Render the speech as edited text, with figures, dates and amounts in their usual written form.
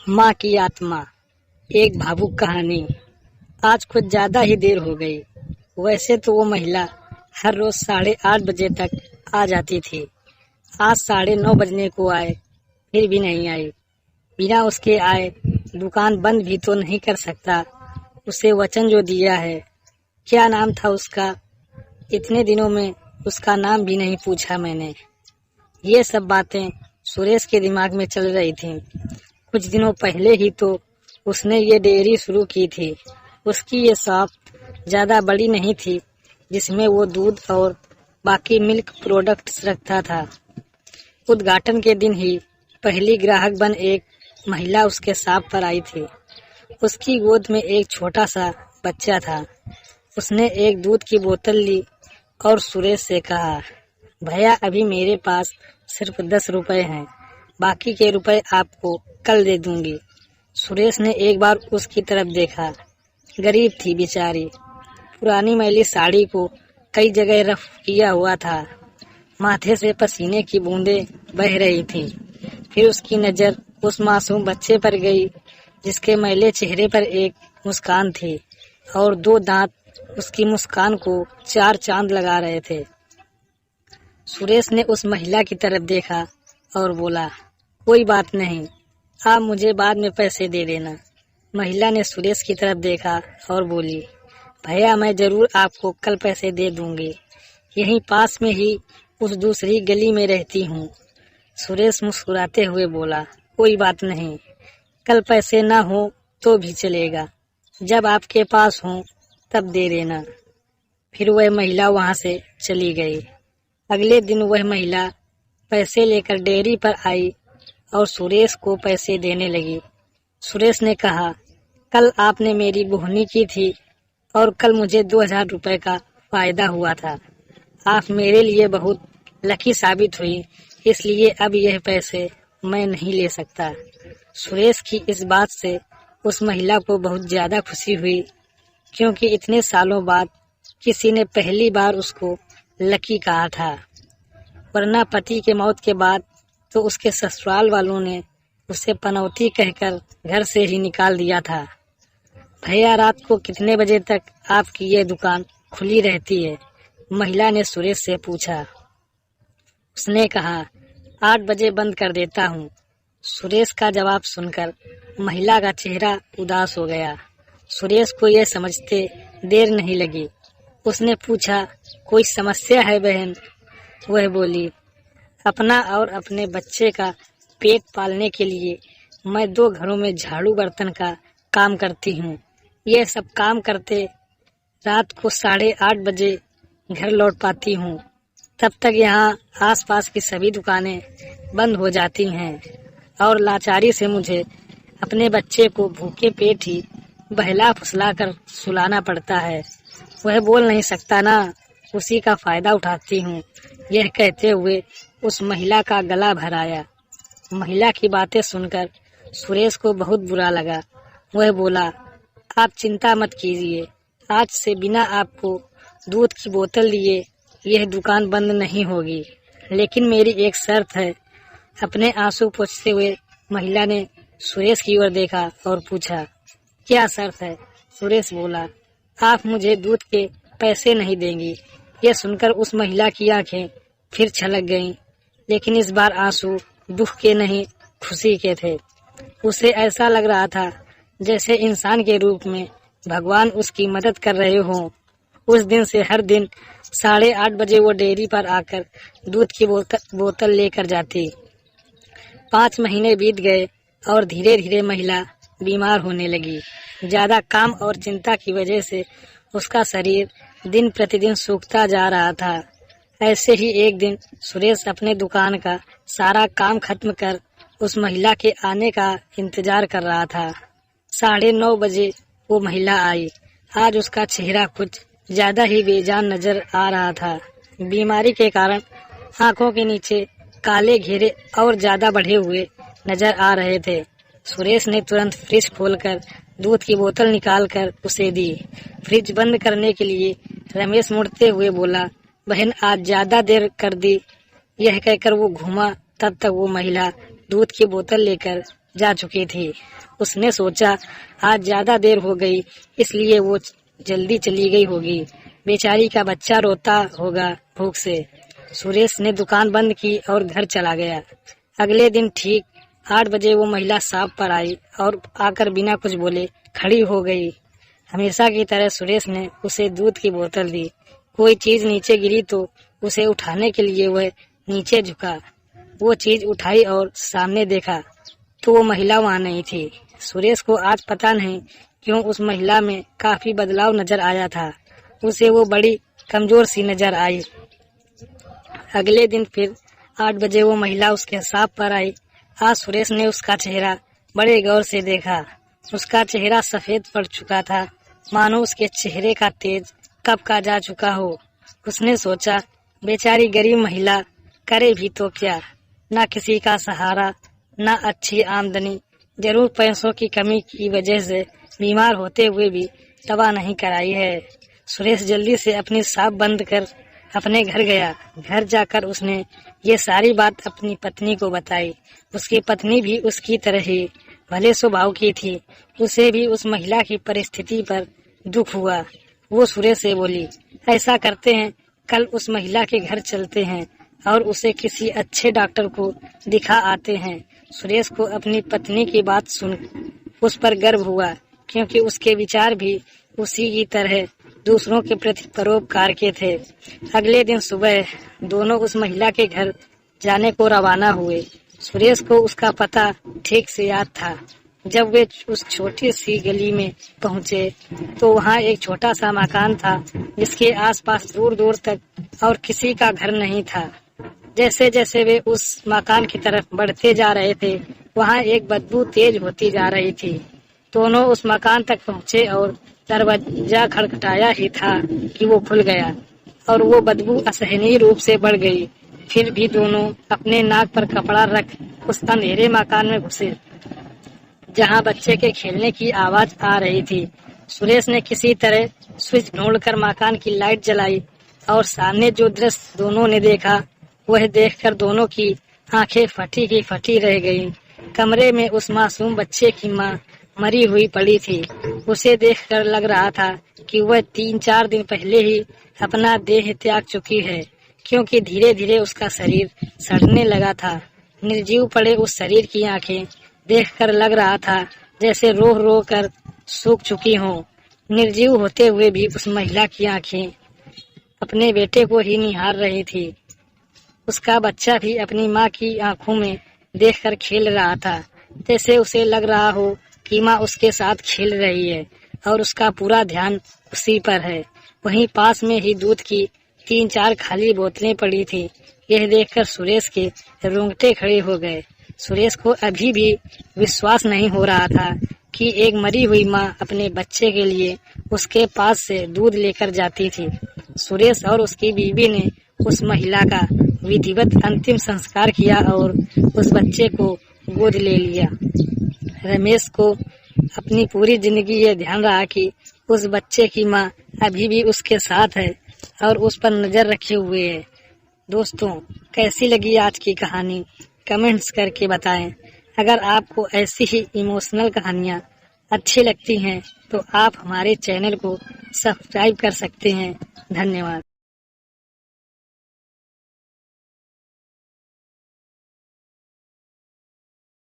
माँ की आत्मा। एक भावुक कहानी। आज कुछ ज्यादा ही देर हो गई। वैसे तो वो महिला हर रोज 8:30 बजे तक आ जाती थी। आज 9:30 बजने को आए, फिर भी नहीं आई। बिना उसके आए दुकान बंद भी तो नहीं कर सकता। उसे वचन जो दिया है। क्या नाम था उसका? इतने दिनों में उसका नाम भी नहीं पूछा मैंने। ये सब बातें सुरेश के दिमाग में चल रही थीं। कुछ दिनों पहले ही तो उसने ये डेयरी शुरू की थी। उसकी ये शॉप ज्यादा बड़ी नहीं थी, जिसमें वो दूध और बाकी मिल्क प्रोडक्ट्स रखता था। उद्घाटन के दिन ही पहली ग्राहक बन एक महिला उसके शॉप पर आई थी। उसकी गोद में एक छोटा सा बच्चा था। उसने एक दूध की बोतल ली और सुरेश से कहा, भैया अभी मेरे पास सिर्फ 10 रुपए हैं, बाकी के रुपए आपको कल दे दूंगी। सुरेश ने एक बार उसकी तरफ देखा। गरीब थी बेचारी। पुरानी मैली साड़ी को कई जगह रफ किया हुआ था। माथे से पसीने की बूंदें बह रही थीं। फिर उसकी नजर उस मासूम बच्चे पर गई, जिसके मैले चेहरे पर एक मुस्कान थी और 2 दांत उसकी मुस्कान को 4 चांद लगा रहे थे। सुरेश ने उस महिला की तरफ देखा और बोला, कोई बात नहीं, आप मुझे बाद में पैसे दे देना। महिला ने सुरेश की तरफ देखा और बोली, भैया मैं जरूर आपको कल पैसे दे दूंगी। यहीं पास में ही उस दूसरी गली में रहती हूँ। सुरेश मुस्कुराते हुए बोला, कोई बात नहीं, कल पैसे ना हो तो भी चलेगा, जब आपके पास हो तब दे देना। फिर वह महिला वहां से चली गई। अगले दिन वह महिला पैसे लेकर डेयरी पर आई और सुरेश को पैसे देने लगी। सुरेश ने कहा, कल आपने मेरी बोहनी की थी और कल मुझे 2000 रुपए का फायदा हुआ था। आप मेरे लिए बहुत लकी साबित हुई, इसलिए अब यह पैसे मैं नहीं ले सकता। सुरेश की इस बात से उस महिला को बहुत ज्यादा खुशी हुई, क्योंकि इतने सालों बाद किसी ने पहली बार उसको लकी कहा था। वरना पति के मौत के बाद तो उसके ससुराल वालों ने उसे पनौती कहकर घर से ही निकाल दिया था। भैया रात को कितने बजे तक आपकी ये दुकान खुली रहती है? महिला ने सुरेश से पूछा। उसने कहा, 8 बजे बंद कर देता हूँ। सुरेश का जवाब सुनकर महिला का चेहरा उदास हो गया। सुरेश को यह समझते देर नहीं लगी। उसने पूछा, कोई समस्या है बहन? वह बोली, अपना और अपने बच्चे का पेट पालने के लिए मैं 2 घरों में झाड़ू बर्तन का काम करती हूँ। यह सब काम करते रात को 8:30 बजे घर लौट पाती हूँ। तब तक यहाँ आसपास की सभी दुकानें बंद हो जाती हैं और लाचारी से मुझे अपने बच्चे को भूखे पेट ही बहला फुसला कर सुलाना पड़ता है। वह बोल नहीं सकता ना, उसी का फायदा उठाती हूँ। यह कहते हुए उस महिला का गला भराया। महिला की बातें सुनकर सुरेश को बहुत बुरा लगा। वह बोला, आप चिंता मत कीजिए, आज से बिना आपको दूध की बोतल दिए यह दुकान बंद नहीं होगी, लेकिन मेरी एक शर्त है। अपने आंसू पोंछते हुए महिला ने सुरेश की ओर देखा और पूछा, क्या शर्त है? सुरेश बोला, आप मुझे दूध के पैसे नहीं देंगी। यह सुनकर उस महिला की आंखें फिर छलक गईं, लेकिन इस बार आंसू दुख के नहीं खुशी के थे। उसे ऐसा लग रहा था जैसे इंसान के रूप में भगवान उसकी मदद कर रहे हों। उस दिन से हर दिन 8:30 बजे वो डेयरी पर आकर दूध की बोतल लेकर जाती। 5 महीने बीत गए और धीरे धीरे महिला बीमार होने लगी। ज्यादा काम और चिंता की वजह से उसका शरीर दिन प्रतिदिन सूखता जा रहा था। ऐसे ही एक दिन सुरेश अपने दुकान का सारा काम खत्म कर उस महिला के आने का इंतजार कर रहा था। 9:30 बजे वो महिला आई। आज उसका चेहरा कुछ ज्यादा ही बेजान नजर आ रहा था। बीमारी के कारण आंखों के नीचे काले घेरे और ज्यादा बढ़े हुए नजर आ रहे थे। सुरेश ने तुरंत फ्रिज खोलकर दूध की बोतल निकालकर उसे दी। फ्रिज बंद करने के लिए रमेश मुड़ते हुए बोला, बहन आज ज्यादा देर कर दी। यह कहकर वो घूमा, तब तक वो महिला दूध की बोतल लेकर जा चुकी थी। उसने सोचा आज ज्यादा देर हो गई, इसलिए वो जल्दी चली गई होगी। बेचारी का बच्चा रोता होगा भूख से। सुरेश ने दुकान बंद की और घर चला गया। अगले दिन ठीक 8 बजे वो महिला शॉप पर आई और आकर बिना कुछ बोले खड़ी हो गई। हमेशा की तरह सुरेश ने उसे दूध की बोतल दी। कोई चीज नीचे गिरी तो उसे उठाने के लिए वह नीचे झुका। वो चीज उठाई और सामने देखा तो वो महिला वहाँ नहीं थी। सुरेश को आज पता नहीं क्यों उस महिला में काफी बदलाव नजर आया था। उसे वो बड़ी कमजोर सी नजर आई। अगले दिन फिर 8 बजे वो महिला उसके शॉप पर आई। आज सुरेश ने उसका चेहरा बड़े गौर से देखा। उसका चेहरा सफेद पड़ चुका था, मानो उसके चेहरे का तेज कब का जा चुका हो। उसने सोचा बेचारी गरीब महिला करे भी तो क्या, ना किसी का सहारा, ना अच्छी आमदनी, जरूर पैसों की कमी की वजह से बीमार होते हुए भी दवा नहीं कराई है। सुरेश जल्दी से अपनी शॉप बंद कर अपने घर गया। घर जाकर उसने ये सारी बात अपनी पत्नी को बताई। उसकी पत्नी भी उसकी तरह ही भले स्वभाव की थी। उसे भी उस महिला की परिस्थिति पर दुख हुआ। वो सुरेश से बोली, ऐसा करते हैं, कल उस महिला के घर चलते हैं और उसे किसी अच्छे डॉक्टर को दिखा आते हैं। सुरेश को अपनी पत्नी की बात सुन उस पर गर्व हुआ, क्योंकि उसके विचार भी उसी की तरह दूसरों के प्रति परोपकार के थे। अगले दिन सुबह दोनों उस महिला के घर जाने को रवाना हुए। सुरेश को उसका पता ठीक से याद था। जब वे उस छोटी सी गली में पहुंचे तो वहां एक छोटा सा मकान था, जिसके आसपास दूर दूर तक और किसी का घर नहीं था। जैसे जैसे वे उस मकान की तरफ बढ़ते जा रहे थे, वहां एक बदबू तेज होती जा रही थी। दोनों उस मकान तक पहुंचे और दरवाजा खटखटाया ही था कि वो खुल गया और वो बदबू असहनीय रूप से बढ़ गई। फिर भी दोनों अपने नाक पर कपड़ा रख उस अंधेरे मकान में घुसे, जहां बच्चे के खेलने की आवाज आ रही थी। सुरेश ने किसी तरह स्विच ढूंढकर मकान की लाइट जलाई और सामने जो दृश्य दोनों ने देखा, वह देखकर दोनों की आंखें फटी की फटी रह गईं। कमरे में उस मासूम बच्चे की मां मरी हुई पड़ी थी। उसे देखकर लग रहा था कि वह 3-4 दिन पहले ही अपना देह त्याग चुकी है, क्योंकि धीरे धीरे उसका शरीर सड़ने लगा था। निर्जीव पड़े उस शरीर की आंखें देखकर लग रहा था जैसे रो रो कर सूख चुकी हों। निर्जीव होते हुए भी उस महिला की आंखें अपने बेटे को ही निहार रही थी। उसका बच्चा भी अपनी माँ की आंखों में देखकर खेल रहा था, जैसे उसे लग रहा हो कि माँ उसके साथ खेल रही है और उसका पूरा ध्यान उसी पर है। वहीं पास में ही दूध की 3-4 खाली बोतलें पड़ी थी। यह देखकर सुरेश के रोंगटे खड़े हो गए। सुरेश को अभी भी विश्वास नहीं हो रहा था कि एक मरी हुई माँ अपने बच्चे के लिए उसके पास से दूध लेकर जाती थी। सुरेश और उसकी बीवी ने उस महिला का विधिवत अंतिम संस्कार किया और उस बच्चे को गोद ले लिया। रमेश को अपनी पूरी जिंदगी ये ध्यान रहा कि उस बच्चे की माँ अभी भी उसके साथ है और उस पर नजर रखे हुए है। दोस्तों, कैसी लगी आज की कहानी कमेंट्स करके बताएं। अगर आपको ऐसी ही इमोशनल कहानियाँ अच्छी लगती हैं तो आप हमारे चैनल को सब्सक्राइब कर सकते हैं। धन्यवाद।